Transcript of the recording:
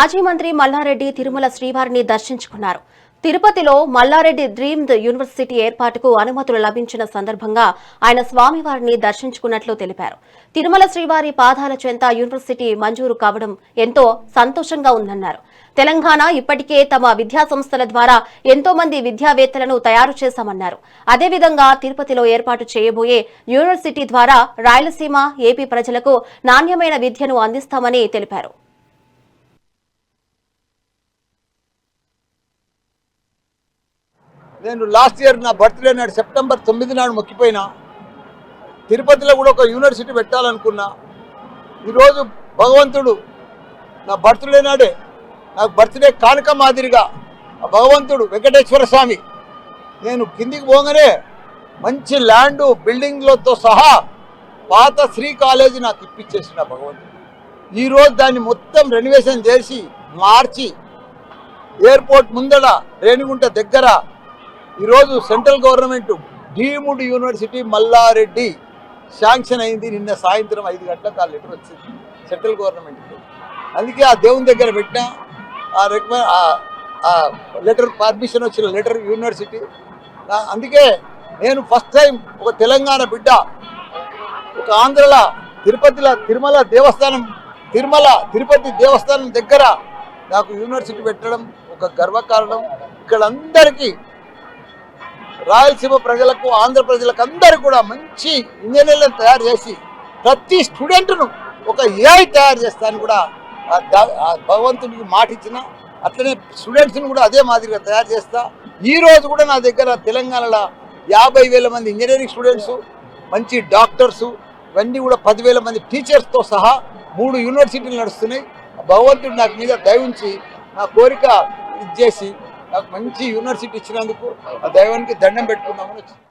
మాజీ మంత్రి మల్లారెడ్డి తిరుమల శ్రీవారిని దర్శించుకున్నారు. తిరుపతిలో మల్లారెడ్డి డ్రీమ్డ్ యూనివర్సిటీ ఏర్పాటుకు అనుమతులు లభించిన సందర్భంగా ఆయన స్వామివారిని దర్శించుకున్నట్లు తెలిపారు. తిరుమల శ్రీవారి పాదాల చెంత యూనివర్సిటీ మంజూరు కావడం ఎంతో సంతోషంగా ఉందన్నారు. తెలంగాణ ఇప్పటికే తమ విద్యాసంస్థల ద్వారా ఎంతో మంది విద్యావేత్తలను తయారు చేశామన్నారు. అదేవిధంగా తిరుపతిలో ఏర్పాటు చేయబోయే యూనివర్సిటీ ద్వారా రాయలసీమ, ఏపీ ప్రజలకు నాణ్యమైన విద్యను అందిస్తామని తెలిపారు. నేను లాస్ట్ ఇయర్ నా బర్త్డే నాడు సెప్టెంబర్ 9 నాడు మొక్కిపోయినా. తిరుపతిలో కూడా ఒక యూనివర్సిటీ పెట్టాలనుకున్నా. ఈరోజు భగవంతుడు నా బర్త్డే నాడే నాకు బర్త్డే కానుక మాదిరిగా ఆ భగవంతుడు వెంకటేశ్వర స్వామి నేను కిందికి పోగానే మంచి ల్యాండు బిల్డింగ్లతో సహా పాత శ్రీ కాలేజీ నాకు ఇప్పించేసిన భగవంతుడు. ఈరోజు దాన్ని మొత్తం రెనోవేషన్ చేసి మార్చి ఎయిర్పోర్ట్ ముందర రేణిగుంట దగ్గర ఈరోజు central government deemed university Malla Reddy sanction అయింది. నిన్న సాయంత్రం 5 గంటలకు ఆ లెటర్ వచ్చింది సెంట్రల్ గవర్నమెంట్కి. అందుకే ఆ దేవుని దగ్గర పెట్టిన ఆ లెటర్ పర్మిషన్ వచ్చిన లెటర్ యూనివర్సిటీ. అందుకే నేను ఫస్ట్ టైం ఒక తెలంగాణ బిడ్డ ఒక ఆంధ్రలో తిరుపతి దేవస్థానం దగ్గర నాకు యూనివర్సిటీ పెట్టడం ఒక గర్వకారణం. ఇక్కడ అందరికీ రాయలసీమ ప్రజలకు, ఆంధ్ర ప్రజలకు అందరికీ కూడా మంచి ఇంజనీర్లను తయారు చేసి ప్రతి స్టూడెంట్ను ఒక ఏఐ తయారు చేస్తాను కూడా భగవంతుడికి మాట ఇచ్చిన. అట్లనే స్టూడెంట్స్ని కూడా అదే మాదిరిగా తయారు చేస్తా. ఈరోజు కూడా నా దగ్గర తెలంగాణలో 50,000 మంది ఇంజనీరింగ్ స్టూడెంట్స్, మంచి డాక్టర్సు, ఇవన్నీ కూడా 10,000 మంది టీచర్స్తో సహా 3 యూనివర్సిటీలు నడుస్తున్నాయి. భగవంతుడు నాకు మీద దయ ఉంచి నా కోరిక ఇచ్చేసి నాకు మంచి యూనివర్సిటీ ఇచ్చినందుకు ఆ దైవానికి దండం పెట్టుకుందామని వచ్చింది.